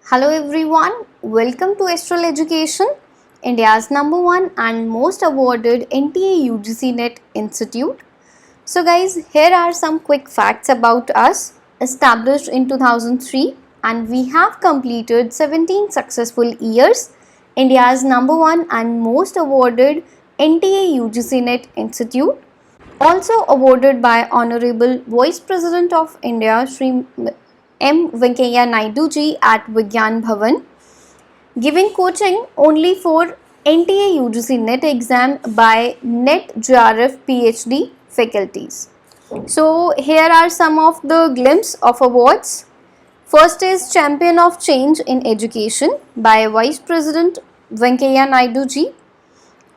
Hello everyone, welcome to Astral Education, India's number one and most awarded NTA UGC NET Institute. So guys, here are some quick facts about us. Established in 2003 and we have completed 17 successful years. India's number one and most awarded NTA UGC NET Institute. Also awarded by Honorable Vice President of India, Shri M. Venkaiah Naidu ji at Vigyan Bhavan, giving coaching only for NTA UGC NET exam by NET JRF PhD faculties. So here are some of the glimpse of awards. First is Champion of Change in Education by Vice President Venkaiah Naidu ji,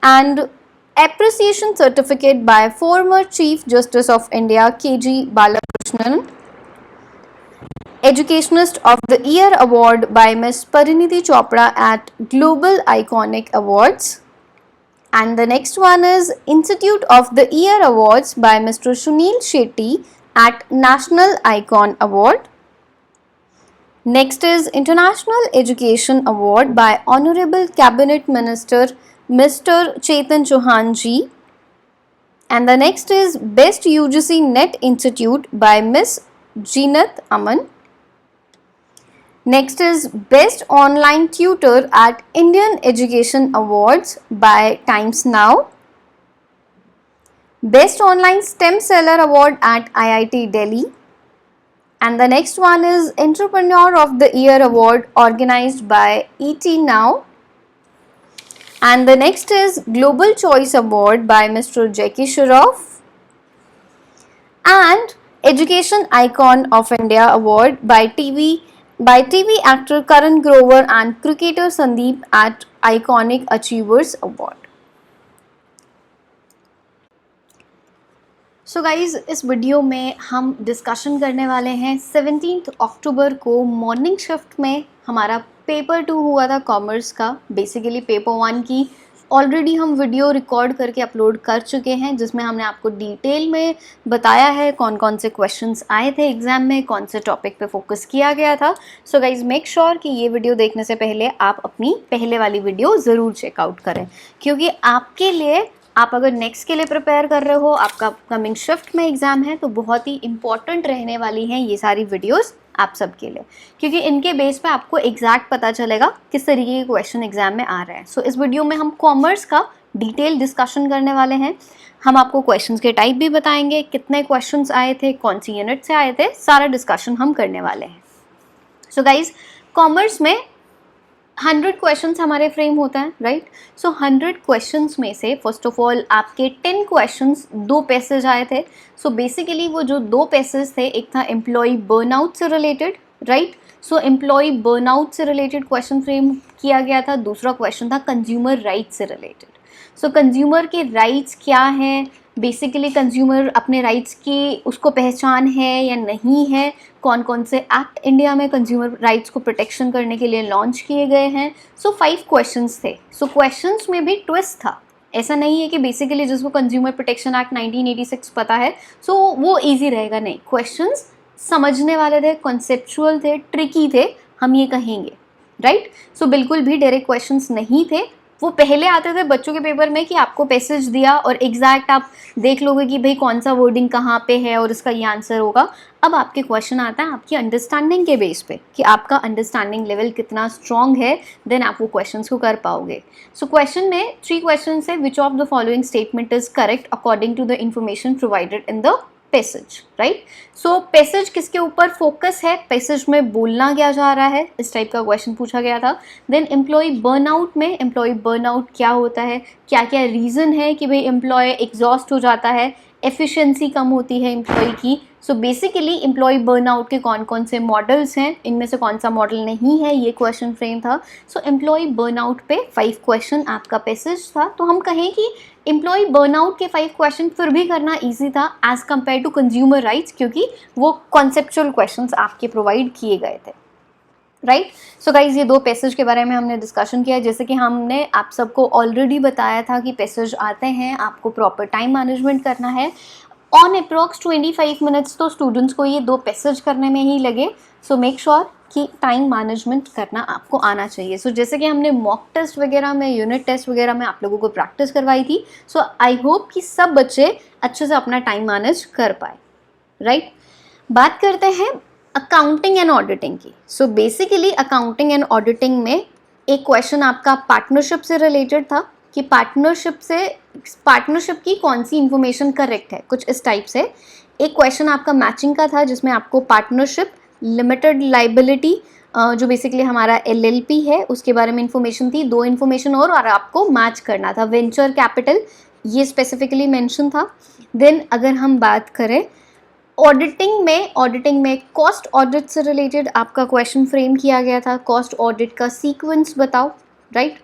and Appreciation Certificate by former Chief Justice of India K.G. Balakrishnan. Educationist of the Year Award by Ms. Parinidhi Chopra at Global Iconic Awards. And the next one is Institute of the Year Awards by Mr. Sunil Shetty at National Icon Award. Next is International Education Award by Honorable Cabinet Minister Mr. Chetan Chauhan ji. And the next is Best UGC NET Institute by Ms. Jeenat Aman. Next is Best Online Tutor at Indian Education Awards by Times Now. Best Online STEM Seller Award at IIT Delhi. And the next one is Entrepreneur of the Year Award organized by ET Now. And the next is Global Choice Award by Mr. Jackie Shroff. And Education Icon of India Award by TV actor Karan Grover and cricketer Sandeep at Iconic Achievers Award. So guys, इस video में हम discussion करने वाले हैं 17 अक्टूबर को morning shift में हमारा paper 2 हुआ था कॉमर्स का। बेसिकली पेपर 1 की ऑलरेडी हम वीडियो रिकॉर्ड करके अपलोड कर चुके हैं, जिसमें हमने आपको डिटेल में बताया है कौन कौन से क्वेश्चंस आए थे एग्जाम में, कौन से टॉपिक पे फोकस किया गया था। सो गाइज, मेक श्योर कि ये वीडियो देखने से पहले आप अपनी पहले वाली वीडियो ज़रूर चेकआउट करें, क्योंकि आपके लिए, आप अगर नेक्स्ट के लिए प्रिपेयर कर रहे हो, आपका अपकमिंग शिफ्ट में एग्ज़ाम है, तो बहुत ही इंपॉर्टेंट रहने वाली हैं ये सारी वीडियोस आप सबके लिए, क्योंकि इनके बेस पे आपको एग्जैक्ट पता चलेगा किस तरीके के क्वेश्चन एग्जाम में आ रहे हैं। सो इस वीडियो में हम कॉमर्स का डिटेल डिस्कशन करने वाले हैं। हम आपको क्वेश्चंस के टाइप भी बताएंगे, कितने क्वेश्चंस आए थे, कौन सी यूनिट से आए थे, सारा डिस्कशन हम करने वाले हैं। सो गाइज, कॉमर्स में 100 क्वेश्चंस हमारे फ्रेम होता है, राइट। सो 100 क्वेश्चंस में से फर्स्ट ऑफ ऑल आपके 10 क्वेश्चंस 2 पैसेज आए थे। सो बेसिकली वो जो 2 पैसेज थे, एक था एम्प्लॉय बर्नआउट से रिलेटेड, राइट। सो एम्प्लॉय बर्नआउट से रिलेटेड क्वेश्चन फ्रेम किया गया था। दूसरा क्वेश्चन था कंज्यूमर राइट्स से रिलेटेड। सो कंज्यूमर के राइट्स क्या हैं, बेसिकली कंज्यूमर अपने राइट्स की उसको पहचान है या नहीं है, कौन कौन से एक्ट इंडिया में कंज्यूमर राइट्स को प्रोटेक्शन करने के लिए लॉन्च किए गए हैं। सो 5 क्वेश्चंस थे। सो क्वेश्चंस में भी ट्विस्ट था, ऐसा नहीं है कि बेसिकली जिसको कंज्यूमर प्रोटेक्शन एक्ट 1986 पता है सो वो इजी रहेगा, नहीं। क्वेश्चंस समझने वाले थे, कॉन्सेप्चुअल थे, ट्रिकी थे, हम ये कहेंगे, राइट। सो बिल्कुल भी डायरेक्ट क्वेश्चंस नहीं थे। वो पहले आते थे बच्चों के पेपर में कि आपको पैसेज दिया और एग्जैक्ट आप देख लोगे कि भाई कौन सा वर्डिंग कहाँ पे है और इसका ये आंसर होगा। अब आपके क्वेश्चन आता है आपकी अंडरस्टैंडिंग के बेस पे कि आपका अंडरस्टैंडिंग लेवल कितना स्ट्रॉन्ग है, देन आप वो क्वेश्चंस को कर पाओगे। सो क्वेश्चन में 3 क्वेश्चन है, which of the following statement is correct according to the information provided in the passage, right. So passage किसके ऊपर फोकस है, पैसेज में बोलना क्या जा रहा है, इस टाइप का क्वेश्चन पूछा गया था। देन एम्प्लॉय बर्नआउट में एम्प्लॉय बर्नआउट क्या होता है, क्या क्या रीज़न है कि भाई एम्प्लॉय एग्जॉस्ट हो जाता है, एफिशिएंसी कम होती है एम्प्लॉय की। सो बेसिकली एम्प्लॉय बर्नआउट के कौन कौन से मॉडल्स हैं, इनमें से कौन सा मॉडल नहीं है, ये क्वेश्चन फ्रेम था। सो एम्प्लॉय बर्नआउट पे 5 क्वेश्चन आपका पैसेज था। तो हम कहें कि एम्प्लॉय बर्नआउट के 5 क्वेश्चन फिर भी करना ईजी था as compare to consumer rights, क्योंकि वो कॉन्सेप्चुअल क्वेश्चंस आपके प्रोवाइड किए गए थे, राइट। सो गाइज, ये 2 पैसेज के बारे में हमने डिस्कशन किया। जैसे कि हमने आप सबको ऑलरेडी बताया था कि पैसेज आते हैं, आपको प्रॉपर टाइम मैनेजमेंट करना है। ऑन अप्रॉक्स 25 मिनट्स तो स्टूडेंट्स को ये 2 पैसेज करने में ही लगे। सो मेक श्योर कि टाइम मैनेजमेंट करना आपको आना चाहिए। सो जैसे कि हमने मॉक टेस्ट वगैरह में, यूनिट टेस्ट वगैरह में आप लोगों को प्रैक्टिस करवाई थी, सो आई होप कि सब बच्चे अच्छे से अपना टाइम मैनेज कर पाए, राइट। बात करते हैं अकाउंटिंग एंड ऑडिटिंग की। So basically accounting and auditing में एक क्वेश्चन आपका पार्टनरशिप से रिलेटेड था कि पार्टनरशिप की कौन सी इंफॉर्मेशन करेक्ट है, कुछ इस टाइप से। एक क्वेश्चन आपका मैचिंग का था जिसमें आपको पार्टनरशिप, लिमिटेड लाइबिलिटी जो बेसिकली हमारा एलएलपी है उसके बारे में इंफॉर्मेशन थी, दो इंफॉर्मेशन और आपको मैच करना था। वेंचर कैपिटल ये स्पेसिफिकली मेंशन था। देन अगर हम बात करें ऑडिटिंग में कॉस्ट ऑडिट से रिलेटेड आपका क्वेश्चन फ्रेम किया गया था, कॉस्ट ऑडिट का सीक्वेंस बताओ, राइट।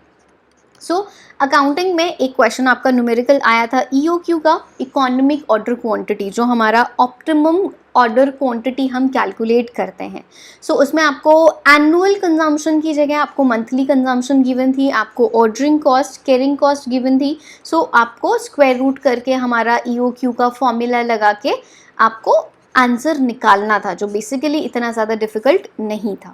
सो अकाउंटिंग में एक क्वेश्चन आपका न्यूमेरिकल आया था ईओक्यू का, इकोनॉमिक ऑर्डर क्वांटिटी, जो हमारा ऑप्टिमम ऑर्डर क्वांटिटी हम कैलकुलेट करते हैं। सो उसमें आपको एनुअल कंजम्पशन की जगह आपको मंथली कंजम्पशन गिवन थी, आपको ordering cost, carrying cost given थी। सो आपको स्क्वायर रूट करके हमारा ईओक्यू का फॉर्मूला लगा के आपको आंसर निकालना था, जो बेसिकली इतना ज़्यादा डिफिकल्ट नहीं था,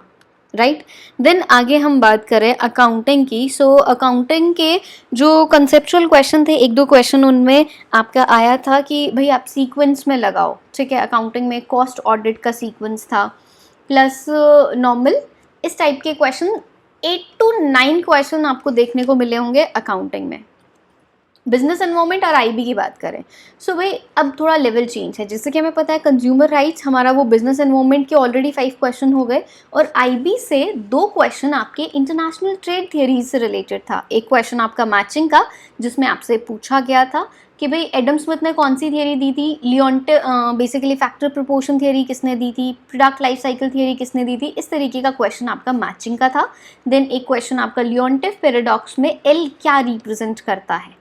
राइट। देन आगे हम बात करें अकाउंटिंग की। सो अकाउंटिंग के जो कंसेप्चुअल क्वेश्चन थे, एक दो क्वेश्चन उनमें आपका आया था कि भाई आप सीक्वेंस में लगाओ, ठीक है। अकाउंटिंग में कॉस्ट ऑडिट का सीक्वेंस था प्लस नॉर्मल, इस टाइप के क्वेश्चन 8 to 9 क्वेश्चन आपको देखने को मिले होंगे अकाउंटिंग में। बिजनेस एनवायरनमेंट और आईबी की बात करें, सो भाई अब थोड़ा लेवल चेंज है। जैसे कि हमें पता है कंज्यूमर राइट्स हमारा वो बिजनेस एनवायरनमेंट के ऑलरेडी 5 क्वेश्चन हो गए, और आईबी से 2 क्वेश्चन आपके इंटरनेशनल ट्रेड थियरीज से रिलेटेड था। एक क्वेश्चन आपका मैचिंग का जिसमें आपसे पूछा गया था कि भाई एडम स्मिथ ने कौन सी थियरी दी थी, लियोंटे बेसिकली फैक्टर प्रोपोर्शन थियरी किसने दी थी, प्रोडक्ट लाइफ साइकिल थियरी किसने दी थी, इस तरीके का क्वेश्चन आपका मैचिंग का था। देन एक क्वेश्चन आपका लियोंटिफ पैराडॉक्स में एल क्या रिप्रेजेंट करता है।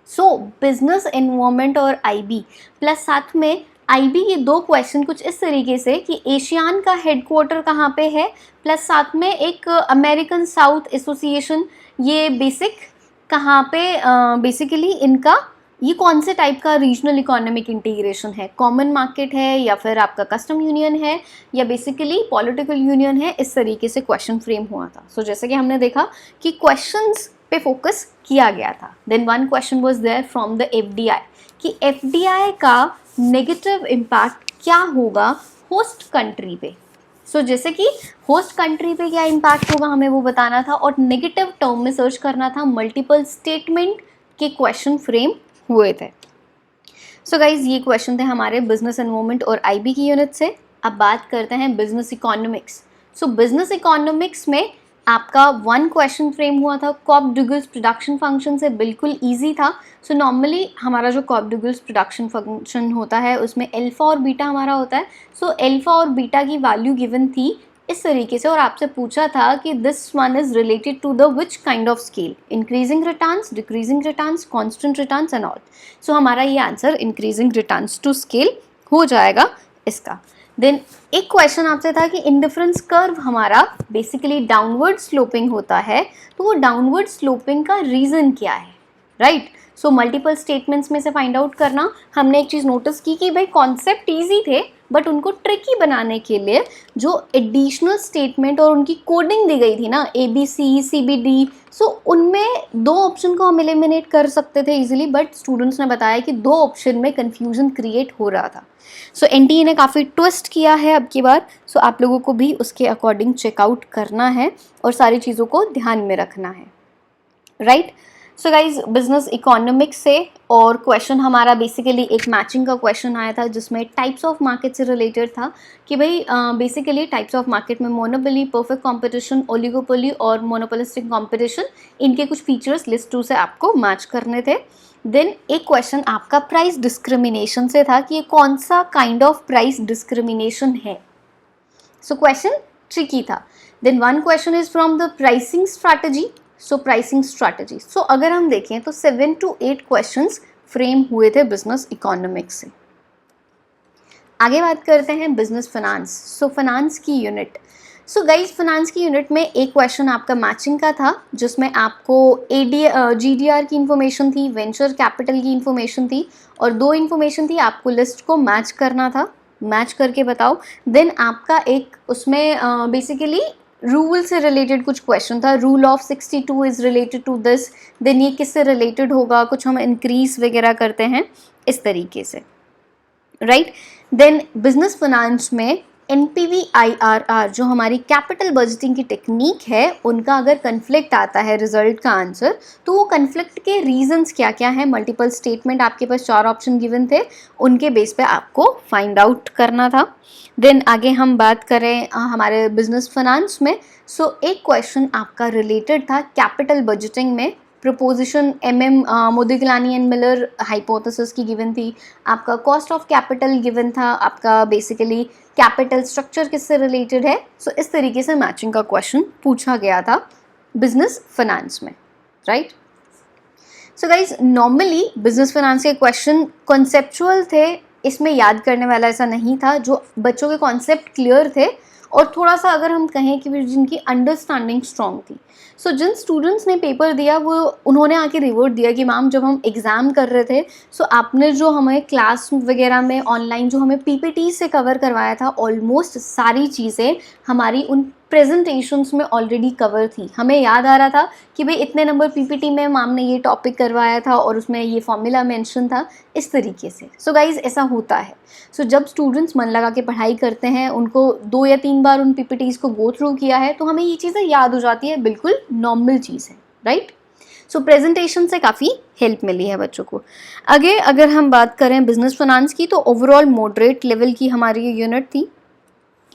सो बिजनेस एनवायरनमेंट और आईबी प्लस साथ में आईबी के 2 क्वेश्चन कुछ इस तरीके से कि एशियान का हेडक्वार्टर कहाँ पे है, प्लस साथ में एक अमेरिकन साउथ एसोसिएशन, ये बेसिक कहाँ पे बेसिकली इनका ये कौन से टाइप का रीजनल इकोनॉमिक इंटीग्रेशन है, कॉमन मार्केट है या फिर आपका कस्टम यूनियन है या बेसिकली पॉलिटिकल यूनियन है, इस तरीके से क्वेश्चन फ्रेम हुआ था। सो जैसे कि हमने देखा कि क्वेश्चंस पे फोकस किया गया था। Then one question was there from the FDI कि एफडीआई का नेगेटिव इम्पैक्ट क्या होगा होस्ट कंट्री पे। सो जैसे कि होस्ट कंट्री पे क्या इम्पैक्ट होगा हमें वो बताना था, और नेगेटिव टर्म में सर्च करना था। मल्टीपल स्टेटमेंट के क्वेश्चन फ्रेम हुए थे। सो गाइज ये क्वेश्चन थे हमारे बिजनेस एनवायरनमेंट और आईबी की यूनिट से। अब बात करते हैं बिजनेस इकोनॉमिक्स। सो बिजनेस इकोनॉमिक्स में आपका 1 क्वेश्चन फ्रेम हुआ था कॉप-डुगल्स प्रोडक्शन फंक्शन से, बिल्कुल इजी था। सो नॉर्मली हमारा जो कॉप-डुगल्स प्रोडक्शन फंक्शन होता है उसमें अल्फा और बीटा हमारा होता है। सो अल्फा और बीटा की वैल्यू गिवन थी इस तरीके से, और आपसे पूछा था कि this one is related to the which kind of scale, increasing returns, decreasing returns, constant returns and all. So हमारा ये answer increasing returns to scale हो जाएगा इसका। देन एक क्वेश्चन आपसे था कि इंडिफरेंस कर्व हमारा बेसिकली डाउनवर्ड स्लोपिंग होता है, तो वो डाउनवर्ड स्लोपिंग का रीज़न क्या है, राइट। सो मल्टीपल स्टेटमेंट्स में से फाइंड आउट करना। हमने एक चीज़ नोटिस की कि भाई कॉन्सेप्ट ईजी थे बट उनको ट्रिकी बनाने के लिए जो एडिशनल स्टेटमेंट और उनकी कोडिंग दी गई थी ना, ABC, CBD, सो उनमें 2 ऑप्शन को हम एलिमिनेट कर सकते थे इजीली, बट स्टूडेंट्स ने बताया कि 2 ऑप्शन में कन्फ्यूजन क्रिएट हो रहा था। सो एनटीए ने काफ़ी ट्विस्ट किया है अब की बार। सो आप लोगों को भी उसके अकॉर्डिंग चेकआउट करना है और सारी चीज़ों को ध्यान में रखना है, right. So guys business economics से और क्वेश्चन हमारा बेसिकली एक मैचिंग का क्वेश्चन आया था जिसमें टाइप्स ऑफ मार्केट से रिलेटेड था कि भाई बेसिकली टाइप्स ऑफ मार्केट में मोनोपोली, परफेक्ट कंपटीशन, ओलिगोपोली और मोनोपोलिस्टिक कंपटीशन, इनके कुछ फीचर्स लिस्ट 2 से आपको मैच करने थे। देन एक क्वेश्चन आपका प्राइस डिस्क्रिमिनेशन से था कि ये कौन सा काइंड ऑफ प्राइस डिस्क्रिमिनेशन है। सो क्वेश्चन ट्रिकी था। Then 1 question is from the pricing strategy. So pricing strategy, so अगर हम देखें तो 7 to 8 क्वेश्चंस फ्रेम हुए थे बिजनेस इकोनॉमिक्स से। आगे बात करते हैं बिजनेस फाइनेंस। सो फाइनेंस की यूनिट, सो गाइज फाइनेंस की यूनिट में एक क्वेश्चन आपका मैचिंग का था जिसमें आपको GDR की इन्फॉर्मेशन थी, वेंचर कैपिटल की इन्फॉर्मेशन थी, और 2 इन्फॉर्मेशन थी, आपको लिस्ट को मैच करना था, मैच करके बताओ। देन आपका एक उसमें बेसिकली रूल से रिलेटेड कुछ क्वेश्चन था, rule of 62 is related to this, then ये किससे रिलेटेड होगा, कुछ हम इंक्रीज वगैरह करते हैं इस तरीके से, राइट। देन बिजनेस फाइनेंस में एनपीवी आईआरआर जो हमारी कैपिटल बजटिंग की टेक्निक है, उनका अगर कन्फ्लिक्ट आता है रिजल्ट का आंसर, तो वो कन्फ्लिक्ट के रीजंस क्या क्या हैं, मल्टीपल स्टेटमेंट आपके पास 4 ऑप्शन गिवन थे, उनके बेस पे आपको फाइंड आउट करना था। देन आगे हम बात करें हमारे बिजनेस फाइनेंस में, सो एक क्वेश्चन आपका रिलेटेड था कैपिटल बजटिंग में, प्रपोजिशन मोदिगलानी एंड मिलर हाइपोथेसिस की गिवन थी, आपका कॉस्ट ऑफ कैपिटल गिवन था, आपका बेसिकली कैपिटल स्ट्रक्चर किससे रिलेटेड है। सो इस तरीके से मैचिंग का क्वेश्चन पूछा गया था बिजनेस फाइनेंस में, right. So guys normally business finance के क्वेश्चन कॉन्सेप्चुअल थे, इसमें याद करने वाला ऐसा नहीं था, जो बच्चों के कॉन्सेप्ट क्लियर थे और थोड़ा सा अगर हम कहें कि जिनकी अंडरस्टैंडिंग स्ट्रॉन्ग थी। सो जिन स्टूडेंट्स ने पेपर दिया वो उन्होंने आके रिवॉर्ड दिया कि मैम जब हम एग्ज़ाम कर रहे थे, सो आपने जो हमें क्लास वगैरह में ऑनलाइन जो हमें पीपीटी से कवर करवाया था, ऑलमोस्ट सारी चीज़ें हमारी उन प्रेजेंटेशंस में ऑलरेडी कवर थी। हमें याद आ रहा था कि भाई इतने नंबर पीपीटी में मैम ने ये टॉपिक करवाया था और उसमें ये फॉर्मूला मेंशन था, इस तरीके से। सो गाइज ऐसा होता है। सो जब स्टूडेंट्स मन लगा के पढ़ाई करते हैं, उनको 2 या 3 बार उन पीपीटीज़ को गो थ्रू किया है, तो हमें ये चीज़ें याद हो जाती है, बिल्कुल नॉर्मल चीज़ है, राइट। सो प्रेजेंटेशन से काफ़ी हेल्प मिली है बच्चों को। आगे अगर हम बात करें बिजनेस फाइनेंस की, तो ओवरऑल मॉडरेट लेवल की हमारी ये यूनिट थी।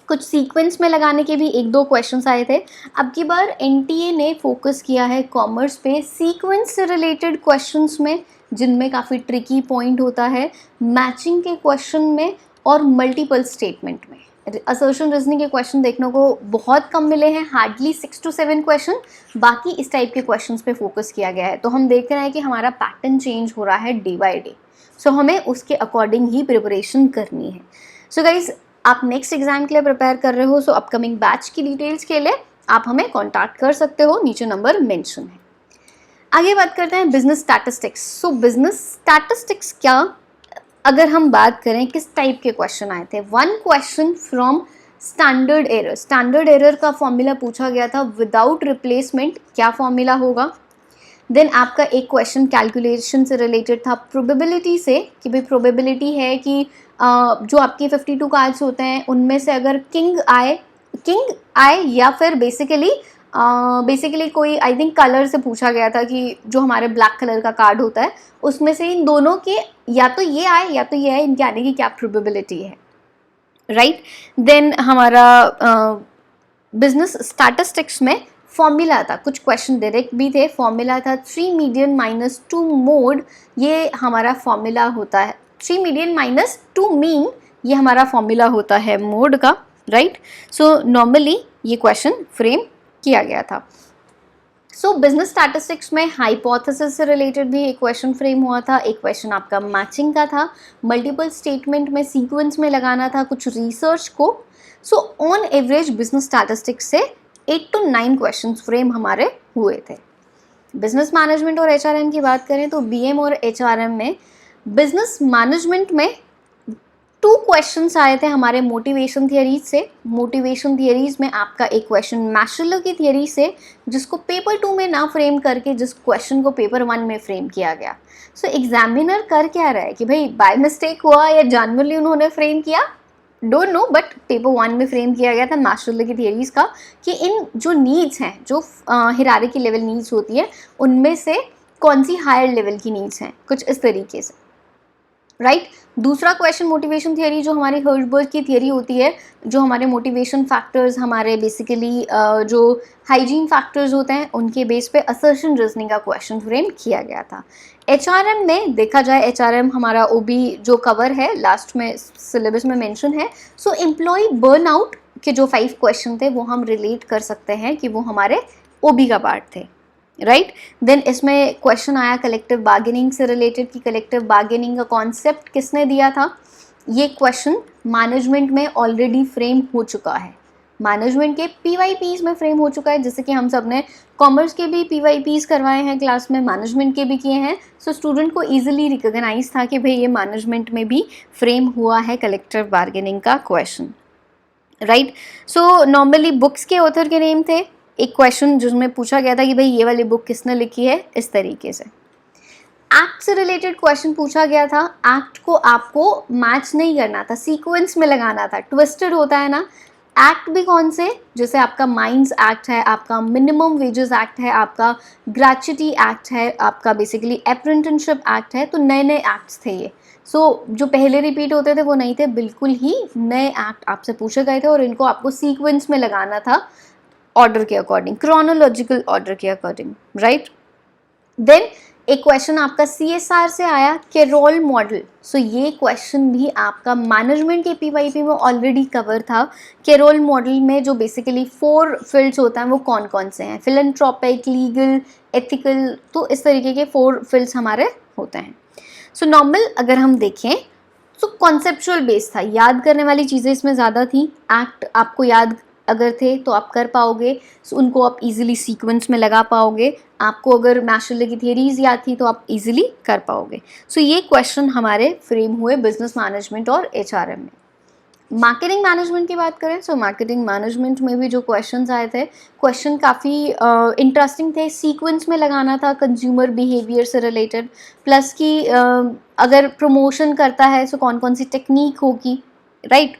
कुछ सीक्वेंस में लगाने के भी 1-2 क्वेश्चंस आए थे। अब की बार एनटीए ने फोकस किया है कॉमर्स पे सीक्वेंस से रिलेटेड क्वेश्चंस में, जिनमें काफ़ी ट्रिकी पॉइंट होता है, मैचिंग के क्वेश्चन में और मल्टीपल स्टेटमेंट में। असर्शन रीजनिंग के क्वेश्चन देखने को बहुत कम मिले हैं, हार्डली 6 to 7 क्वेश्चन, बाकी इस टाइप के क्वेश्चंस पे फोकस किया गया है। तो हम देख रहे हैं कि हमारा पैटर्न चेंज हो रहा है डे बाय डे, सो हमें उसके अकॉर्डिंग ही प्रिपरेशन करनी है। सो गाइज आप नेक्स्ट एग्जाम के लिए प्रिपेयर कर रहे हो, सो अपकमिंग बैच की डिटेल्स के लिए आप हमें कॉन्टैक्ट कर सकते हो, नीचे नंबर मेंशन है। आगे बात करते हैं बिजनेस स्टैटिस्टिक्स। सो बिजनेस स्टैटिस्टिक्स क्या, अगर हम बात करें किस टाइप के क्वेश्चन आए थे, 1 question from standard error. Standard error का फॉर्मूला पूछा गया था, विदाउट रिप्लेसमेंट क्या फॉर्मूला होगा। देन आपका एक क्वेश्चन कैलकुलेशन से रिलेटेड था, प्रोबेबिलिटी से, कि भाई प्रोबेबिलिटी है कि जो आपके 52 कार्ड्स होते हैं उनमें से अगर किंग आए या फिर बेसिकली कोई आई थिंक कलर से पूछा गया था कि जो हमारे ब्लैक कलर का कार्ड होता है उसमें से इन दोनों के या तो ये आए या तो ये आए, इनके आने की क्या प्रोबेबिलिटी है, राइट। देन हमारा बिजनेस स्टैटिस्टिक्स में फॉर्मूला था, कुछ क्वेश्चन डायरेक्ट भी थे, फॉर्मूला था 3 मीडियन माइनस 2 मोड, ये हमारा फॉर्मूला होता है, 3 मीडियन माइनस 2 मीन, ये हमारा फॉर्मूला होता है मोड का, राइट। सो नॉर्मली ये क्वेश्चन फ्रेम किया गया था। सो बिजनेस स्टैटिस्टिक्स में हाइपोथेसिस से रिलेटेड भी एक क्वेश्चन फ्रेम हुआ था, एक क्वेश्चन आपका मैचिंग का था, मल्टीपल स्टेटमेंट में सीक्वेंस में लगाना था कुछ रिसर्च को। So on average business statistics से 8 to 9 क्वेश्चन फ्रेम हमारे हुए थे। बिजनेस मैनेजमेंट और एचआरएम की बात करें तो बीएम और एचआरएम में बिजनेस मैनेजमेंट में 2 क्वेश्चंस आए थे हमारे मोटिवेशन थियरीज से। मोटिवेशन थियरीज में आपका एक क्वेश्चन मैशलर की थियरी से, जिसको पेपर 2 में ना फ्रेम करके जिस क्वेश्चन को पेपर 1 में फ्रेम किया गया। सो एग्जामिनर कर क्या रहा है कि भाई बाय मिस्टेक हुआ या जानवरली उन्होंने फ्रेम किया, डोंट नो, बट पेपर 1 में फ्रेम किया गया था मैशलर की थियरीज का, कि इन जो नीड्स हैं, जो हिरार्की लेवल नीड्स होती है, उनमें से कौन सी हायर लेवल की नीड्स हैं, कुछ इस तरीके से, राइट। दूसरा क्वेश्चन मोटिवेशन थियरी जो हमारी हर्जबर्ग की थियरी होती है, जो हमारे मोटिवेशन फैक्टर्स, हमारे बेसिकली जो हाइजीन फैक्टर्स होते हैं, उनके बेस पे असर्शन रीजनिंग का क्वेश्चन फ्रेम किया गया था। एचआरएम में देखा जाए, एचआरएम हमारा ओबी जो कवर है लास्ट में सिलेबस में मेंशन है। सो एम्प्लॉय बर्नआउट के जो 5 क्वेश्चन थे वो हम रिलेट कर सकते हैं कि वो हमारे ओबी का पार्ट थे, राइट। देन इसमें क्वेश्चन आया कलेक्टिव बार्गेनिंग से रिलेटेड, कि कलेक्टिव बार्गेनिंग का कॉन्सेप्ट किसने दिया था। ये क्वेश्चन मैनेजमेंट में ऑलरेडी फ्रेम हो चुका है, मैनेजमेंट के PYPs में फ्रेम हो चुका है, जैसे कि हम सब ने कॉमर्स के भी PYPs करवाए हैं क्लास में, मैनेजमेंट के भी किए हैं। सो स्टूडेंट को ईजिली रिकॉग्नाइज था कि भाई ये मैनेजमेंट में भी फ्रेम हुआ है कलेक्टिव बार्गेनिंग का question, right. So normally books के ऑथर के नेम थे, एक क्वेश्चन जिसमें पूछा गया था कि भाई ये वाली बुक किसने लिखी है, इस तरीके से। एक्ट से रिलेटेड क्वेश्चन पूछा गया था, एक्ट को आपको मैच नहीं करना था, सीक्वेंस में लगाना था, ट्विस्टेड होता है ना। एक्ट भी कौन से, जैसे आपका माइंस एक्ट है, आपका मिनिमम वेजेस एक्ट है, आपका ग्रेच्युटी एक्ट है, आपका बेसिकली अप्रेंटिसशिप एक्ट है, तो नए नए एक्ट्स थे ये। सो जो पहले रिपीट होते थे वो नहीं थे, बिल्कुल ही नए एक्ट आपसे पूछे गए थे और इनको आपको सीक्वेंस में लगाना था, ऑर्डर के अकॉर्डिंग, क्रोनोलॉजिकल ऑर्डर के अकॉर्डिंग, राइट। देन एक क्वेश्चन आपका CSR से आया, कैरोल मॉडल। सो ये क्वेश्चन भी आपका मैनेजमेंट के PYP में ऑलरेडी कवर था। कैरोल मॉडल में जो बेसिकली 4 फील्ड्स होता है वो कौन कौन से हैं, फिलैंथ्रोपिक, लीगल, एथिकल, तो इस तरीके के 4 फील्ड्स हमारे होते हैं। सो नॉर्मल अगर हम देखें तो कॉन्सेप्चुअल बेस था, याद करने वाली चीज़ें इसमें ज़्यादा थी। एक्ट आपको याद अगर थे तो आप कर पाओगे, सो उनको आप इजीली सीक्वेंस में लगा पाओगे। आपको अगर मैशेले की थियरीज याद थी तो आप इजीली कर पाओगे। सो ये क्वेश्चन हमारे फ्रेम हुए बिजनेस मैनेजमेंट और HRM में। मार्केटिंग मैनेजमेंट की बात करें, सो मार्केटिंग मैनेजमेंट में भी जो क्वेश्चंस आए थे, क्वेश्चन काफ़ी इंटरेस्टिंग थे, सीक्वेंस में लगाना था, कंज्यूमर बिहेवियर से रिलेटेड, प्लस कि अगर प्रमोशन करता है सो कौन कौन सी टेक्निक होगी, राइट।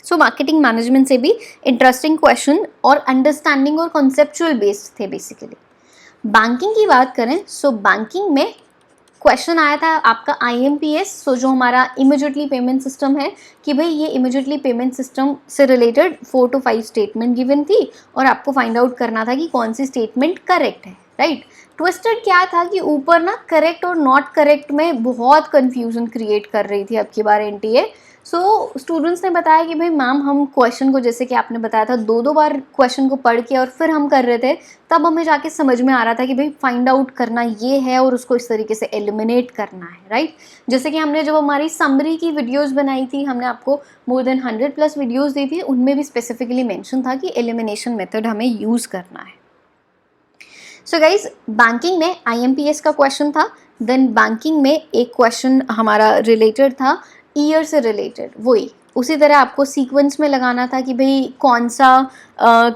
सो मार्केटिंग मैनेजमेंट से भी इंटरेस्टिंग क्वेश्चन और अंडरस्टैंडिंग और कॉन्सेप्चुअल बेस्ड थे बेसिकली। बैंकिंग की बात करें, सो बैंकिंग में क्वेश्चन आया था आपका IMPS, सो जो हमारा इमीडिएटली पेमेंट सिस्टम है, कि भाई ये इमीडिएटली पेमेंट सिस्टम से रिलेटेड 4 to 5 स्टेटमेंट गिवन थी और आपको फाइंड आउट करना था कि कौन सी स्टेटमेंट करेक्ट है, राइट। ट्विस्टेड क्या था कि ऊपर ना करेक्ट और नॉट करेक्ट में बहुत कन्फ्यूजन क्रिएट कर रही थी अब की बार NTA। सो स्टूडेंट्स ने बताया कि भाई मैम हम क्वेश्चन को, जैसे कि आपने बताया था, 2 बार क्वेश्चन को पढ़ के और फिर हम कर रहे थे, तब हमें जाके समझ में आ रहा था कि भाई फाइंड आउट करना ये है और उसको इस तरीके से एलिमिनेट करना है, राइट। जैसे कि हमने जब हमारी समरी की वीडियोस बनाई थी, हमने आपको मोर देन 100+ वीडियोस दी थी, उनमें भी स्पेसिफिकली मेंशन था कि एलिमिनेशन मेथड हमें यूज़ करना है। सो गाइज, बैंकिंग में IMPS का क्वेश्चन था। देन बैंकिंग में एक क्वेश्चन हमारा रिलेटेड था ईयर से रिलेटेड, वही उसी तरह आपको सीक्वेंस में लगाना था कि भाई कौन सा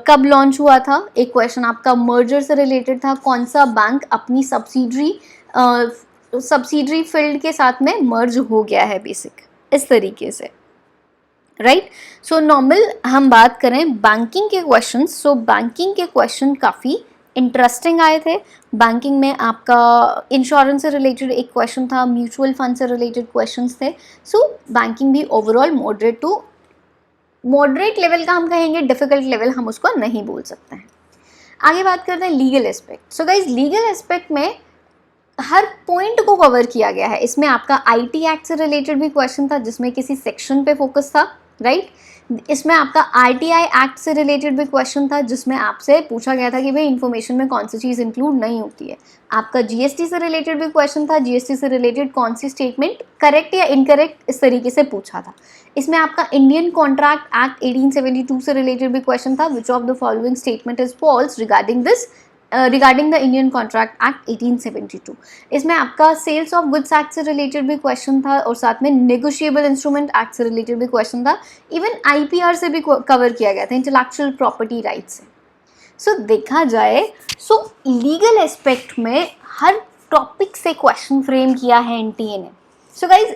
कब लॉन्च हुआ था। एक क्वेश्चन आपका मर्जर से रिलेटेड था, कौन सा बैंक अपनी सब्सिडरी फील्ड के साथ में मर्ज हो गया है, बेसिक इस तरीके से, राइट। सो नॉर्मल हम बात करें बैंकिंग के क्वेश्चन, सो बैंकिंग के क्वेश्चन काफ़ी इंटरेस्टिंग आए थे। बैंकिंग में आपका इंश्योरेंस से रिलेटेड एक क्वेश्चन था, म्यूचुअल फंड से रिलेटेड क्वेश्चंस थे। सो बैंकिंग भी overall moderate to moderate level का हम कहेंगे, डिफिकल्ट लेवल हम उसको नहीं बोल सकते हैं। आगे बात करते हैं legal aspect. So guys, legal aspect में हर पॉइंट को कवर किया गया है। इसमें आपका IT एक्ट से रिलेटेड भी क्वेश्चन था जिसमें किसी सेक्शन पे फोकस था, राइट। इसमें आपका RTI एक्ट से रिलेटेड भी क्वेश्चन था जिसमें आपसे पूछा गया था कि भाई इन्फॉर्मेशन में कौन सी चीज़ इंक्लूड नहीं होती है। आपका GST से रिलेटेड भी क्वेश्चन था, GST से रिलेटेड कौन सी स्टेटमेंट करेक्ट या इनकरेक्ट, इस तरीके से पूछा था। इसमें आपका इंडियन कॉन्ट्रैक्ट एक्ट 1872 से रिलेटेड भी क्वेश्चन था, which of the following statement is false regarding the Indian contract act 1872। इसमें आपका सेल्स ऑफ गुड्स एक्ट से रिलेटेड भी क्वेश्चन था और साथ में नेगोशिएबल इंस्ट्रूमेंट एक्ट से रिलेटेड भी क्वेश्चन था। इवन IPR से भी कवर किया गया था, इंटेलेक्चुअल प्रॉपर्टी राइट से। सो देखा जाए सो लीगल एस्पेक्ट में हर टॉपिक से क्वेश्चन फ्रेम किया है NTA ने। सो गाइज,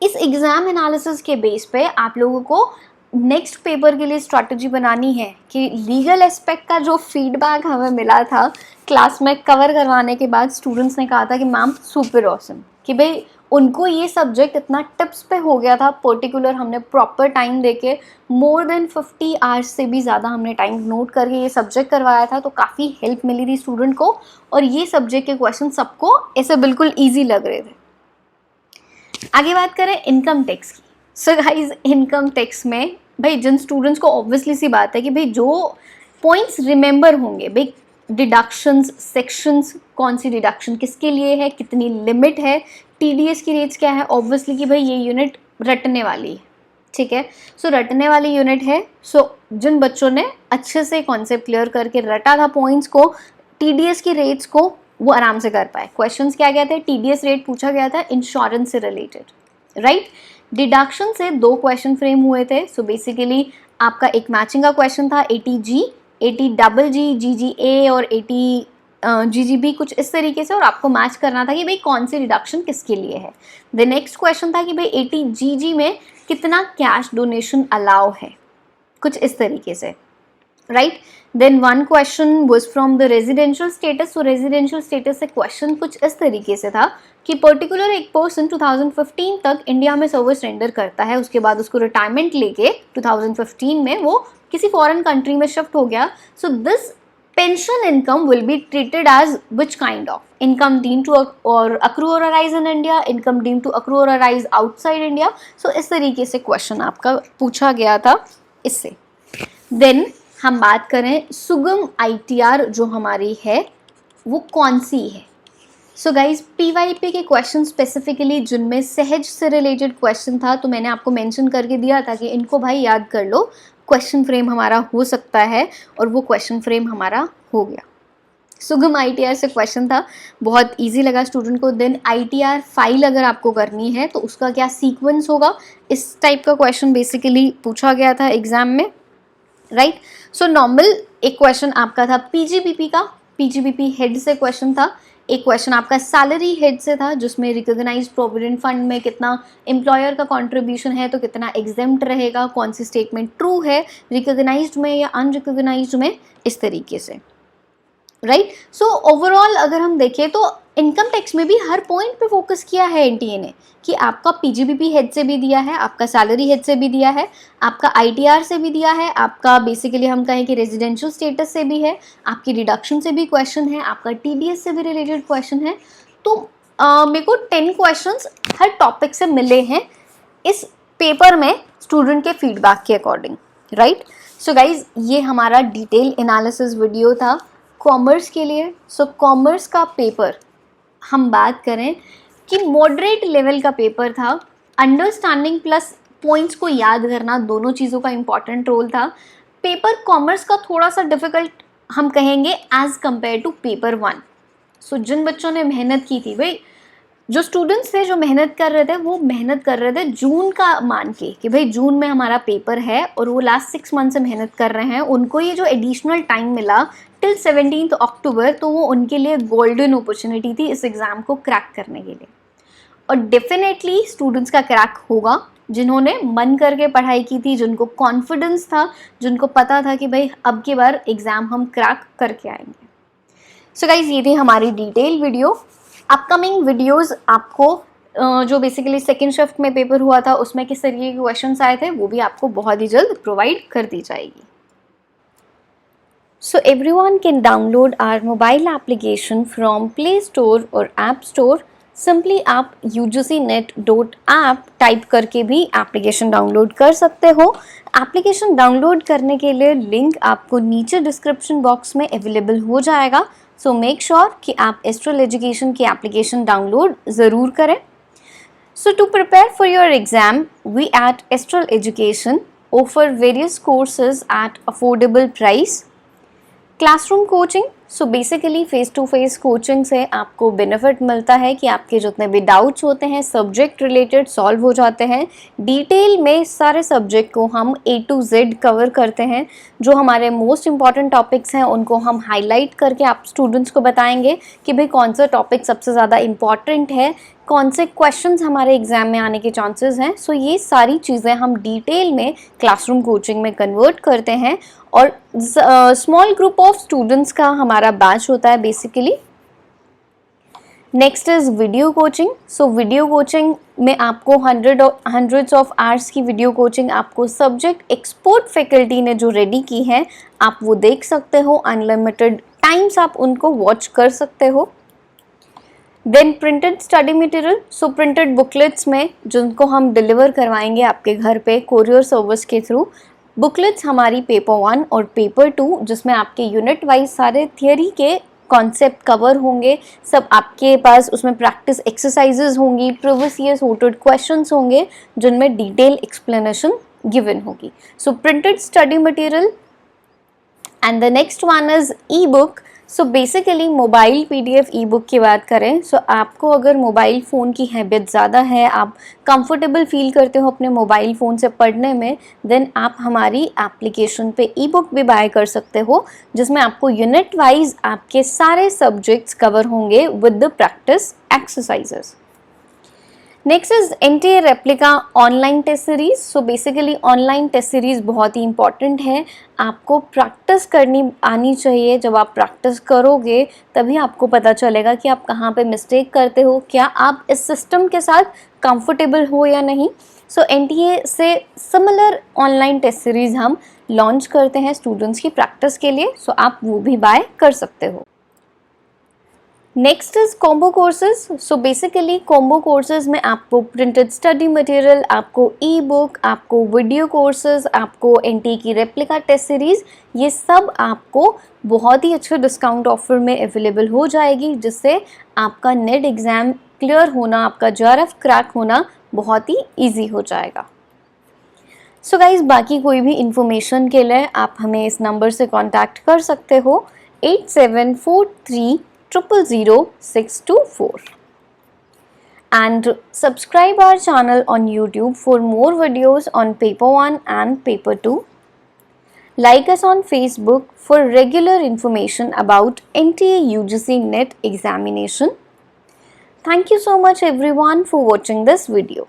इस एग्जाम एनालिसिस के बेस पे आप लोगों को नेक्स्ट पेपर के लिए स्ट्रैटेजी बनानी है कि लीगल एस्पेक्ट का जो फीडबैक हमें मिला था क्लास में कवर करवाने के बाद, स्टूडेंट्स ने कहा था कि मैम सुपर ऑसम, कि भाई उनको ये सब्जेक्ट इतना टिप्स पे हो गया था, पर्टिकुलर हमने प्रॉपर टाइम देके मोर देन 50 आवर्स से भी ज़्यादा हमने टाइम नोट करके ये सब्जेक्ट करवाया था, तो काफ़ी हेल्प मिली थी स्टूडेंट को और ये सब्जेक्ट के क्वेश्चन सबको ऐसे बिल्कुल ईजी लग रहे थे। आगे बात करें इनकम टैक्स की। सो गाइज, इनकम टैक्स में भाई जिन स्टूडेंट्स को ऑब्वियसली सी बात है कि भाई जो पॉइंट्स रिमेंबर होंगे, भाई डिडक्शंस, सेक्शंस, कौन सी डिडक्शन किसके लिए है, कितनी लिमिट है, TDS की रेट्स क्या है, ऑब्वियसली कि भाई ये यूनिट रटने वाली है, ठीक है। सो रटने वाली यूनिट है। सो जिन बच्चों ने अच्छे से कॉन्सेप्ट क्लियर करके रटा था पॉइंट्स को, टीडीएस की रेट्स को, वो आराम से कर पाए। क्वेश्चंस क्या गए थे, टीडीएस रेट पूछा गया था इंश्योरेंस से रिलेटेड, राइट। डिडक्शन से 2 क्वेश्चन फ्रेम हुए थे। सो बेसिकली आपका एक मैचिंग का क्वेश्चन था 80G, 80GG, GGA और 80 GGB, कुछ इस तरीके से, और आपको मैच करना था कि भाई कौन सी डिडक्शन किसके लिए है। द नेक्स्ट क्वेश्चन था कि भाई 80GG में कितना कैश डोनेशन अलाउ है, कुछ इस तरीके से, right. Then 1 question was from the residential status. So residential status से क्वेश्चन कुछ इस तरीके से था कि पर्टिकुलर एक पर्सन 2015 तक इंडिया में सर्विस रेंडर करता है, उसके बाद उसको रिटायरमेंट लेके 2015 में वो किसी फॉरेन कंट्री में शिफ्ट हो गया। So this pension income will be treated as which kind of income deemed to accrue or arise in India, income deemed to accrue or arise outside India. So इस तरीके से question आपका पूछा गया था इससे। देन हम बात करें सुगम ITR जो हमारी है वो कौन सी है। सो गाइज PYP के क्वेश्चन स्पेसिफिकली जिनमें सहज से रिलेटेड क्वेश्चन था, तो मैंने आपको मेंशन करके दिया था कि इनको भाई याद कर लो, क्वेश्चन फ्रेम हमारा हो सकता है, और वो क्वेश्चन फ्रेम हमारा हो गया। सुगम ITR से क्वेश्चन था, बहुत इजी लगा स्टूडेंट को। देन ITR फाइल अगर आपको करनी है तो उसका क्या सीक्वेंस होगा, इस टाइप का क्वेश्चन बेसिकली पूछा गया था एग्जाम में, राइट। सो नॉर्मल एक क्वेश्चन आपका था PGBP का, PGBP हेड से क्वेश्चन था। एक क्वेश्चन आपका सैलरी हेड से था जिसमें रिकॉग्नाइज्ड प्रोविडेंट फंड में कितना एम्प्लॉयर का कंट्रीब्यूशन है, तो कितना एग्जेम्प्ट रहेगा, कौन सी स्टेटमेंट ट्रू है रिकॉग्नाइज्ड में या अनरिकॉग्नाइज्ड में, इस तरीके से, राइट। सो ओवरऑल अगर हम देखें तो इनकम टैक्स में भी हर पॉइंट पे फोकस किया है एनटीए ने, कि आपका PGBP हेड से भी दिया है, आपका सैलरी हेड से भी दिया है, आपका ITR से भी दिया है, आपका बेसिकली हम कहें कि रेजिडेंशियल स्टेटस से भी है, आपकी डिडक्शन से भी क्वेश्चन है, आपका TDS से भी रिलेटेड क्वेश्चन है। तो मेरे को 10 क्वेश्चंस हर टॉपिक से मिले हैं इस पेपर में स्टूडेंट के फीडबैक के अकॉर्डिंग, राइट। सो गाइज ये हमारा डिटेल एनालिसिस वीडियो था कॉमर्स के लिए। सो कॉमर्स का पेपर हम बात करें कि मॉडरेट लेवल का पेपर था। अंडरस्टैंडिंग प्लस पॉइंट्स को याद करना, दोनों चीज़ों का इंपॉर्टेंट रोल था। पेपर कॉमर्स का थोड़ा सा डिफ़िकल्ट हम कहेंगे एज़ कंपेयर टू पेपर 1। सो जिन बच्चों ने मेहनत की थी, भाई जो स्टूडेंट्स थे जो मेहनत कर रहे थे वो मेहनत कर रहे थे जून का मान के कि भाई जून में हमारा पेपर है, और वो लास्ट 6 मंथ से मेहनत कर रहे हैं, उनको ये जो एडिशनल टाइम मिला टिल 17 अक्टूबर, तो वो उनके लिए गोल्डन अपॉर्चुनिटी थी इस एग्ज़ाम को क्रैक करने के लिए। और डेफिनेटली स्टूडेंट्स का क्रैक होगा जिन्होंने मन करके पढ़ाई की थी, जिनको कॉन्फिडेंस था, जिनको पता था कि भाई अब की बार एग्ज़ाम हम क्रैक करके आएंगे। सो गाइज ये थी हमारी डिटेल वीडियो। अपकमिंग वीडियोस आपको जो बेसिकली सेकेंड शिफ्ट में पेपर हुआ था उसमें किस तरीके के क्वेश्चंस आए थे वो भी आपको बहुत ही जल्द प्रोवाइड कर दी जाएगी। So everyone can download our mobile application from Play Store और App Store। सिंपली आप ugcnet.app टाइप करके भी एप्लीकेशन डाउनलोड कर सकते हो। एप्लीकेशन डाउनलोड करने के लिए लिंक आपको नीचे डिस्क्रिप्शन बॉक्स में अवेलेबल हो जाएगा। सो मेक श्योर कि आप एस्ट्रल एजुकेशन की एप्लीकेशन डाउनलोड ज़रूर करें। So to prepare for your exam we at Astral Education offer various courses at affordable price. Classroom coaching, so basically face to face coaching से आपको benefit मिलता है कि आपके जितने भी डाउट्स होते हैं सब्जेक्ट रिलेटेड सॉल्व हो जाते हैं। डिटेल में सारे सब्जेक्ट को हम A to Z कवर करते हैं। जो हमारे मोस्ट इंपॉर्टेंट टॉपिक्स हैं उनको हम हाईलाइट करके आप स्टूडेंट्स को बताएंगे कि भाई कौन सा टॉपिक सबसे ज़्यादा इम्पॉर्टेंट है, कौन से क्वेश्चंस हमारे एग्जाम में आने के चांसेस हैं। सो ये सारी चीज़ें हम डिटेल में क्लासरूम कोचिंग में कन्वर्ट करते हैं, और स्मॉल ग्रुप ऑफ स्टूडेंट्स का हमारा बैच होता है basically. Next is video coaching. So video coaching में आपको हंड्रेड्स ऑफ आवर्स की वीडियो कोचिंग आपको सब्जेक्ट एक्सपर्ट फैकल्टी ने जो रेडी की है आप वो देख सकते हो। अनलिमिटेड टाइम्स आप उनको वॉच कर सकते हो। Then printed study material, so printed booklets में जिनको हम डिलीवर करवाएंगे आपके घर पे कोरियर सर्विस के थ्रू। बुकलेट्स हमारी पेपर 1 और पेपर 2 जिसमें आपके यूनिट वाइज सारे थियरी के कॉन्सेप्ट कवर होंगे, सब आपके पास उसमें प्रैक्टिस एक्सरसाइजेज होंगी, प्रीवियस ईयर सॉर्टेड क्वेश्चंस होंगे जिनमें डिटेल एक्सप्लेनेशन गिवन होगी. So printed study material and the next one is ebook. So basically mobile PDF E book की बात करें, सो आपको अगर मोबाइल फ़ोन की हैबिट ज़्यादा है, आप कंफर्टेबल फील करते हो अपने मोबाइल फ़ोन से पढ़ने में, देन आप हमारी एप्लीकेशन पे ई बुक भी बाय कर सकते हो, जिसमें आपको यूनिट वाइज आपके सारे सब्जेक्ट्स कवर होंगे with the practice exercises. Next is NTA replica online test series. So basically online test series बहुत ही इंपॉर्टेंट है. आपको प्रैक्टिस करनी आनी चाहिए. जब आप प्रैक्टिस करोगे तभी आपको पता चलेगा कि आप कहाँ पे मिस्टेक करते हो, क्या आप इस सिस्टम के साथ कंफर्टेबल हो या नहीं. सो NTA से सिमिलर ऑनलाइन टेस्ट सीरीज हम लॉन्च करते हैं स्टूडेंट्स की प्रैक्टिस के लिए. सो आप वो भी बाय कर सकते हो. Next is combo courses. So basically combo courses में आपको प्रिंटेड स्टडी मटेरियल, आपको ई बुक, आपको वीडियो कोर्सेज, आपको NTA की रेप्लिका टेस्ट सीरीज, ये सब आपको बहुत ही अच्छे डिस्काउंट ऑफर में अवेलेबल हो जाएगी, जिससे आपका नेट एग्ज़ाम क्लियर होना, आपका JRF क्रैक होना बहुत ही ईजी हो जाएगा. सो गाइज, बाकी कोई भी इंफॉर्मेशन के लिए आप हमें इस नंबर से कॉन्टैक्ट कर सकते हो 8743000624 and subscribe our channel on YouTube for more videos on paper 1 and paper 2. Like us on Facebook for regular information about NTA UGC NET examination. Thank you so much everyone for watching this video.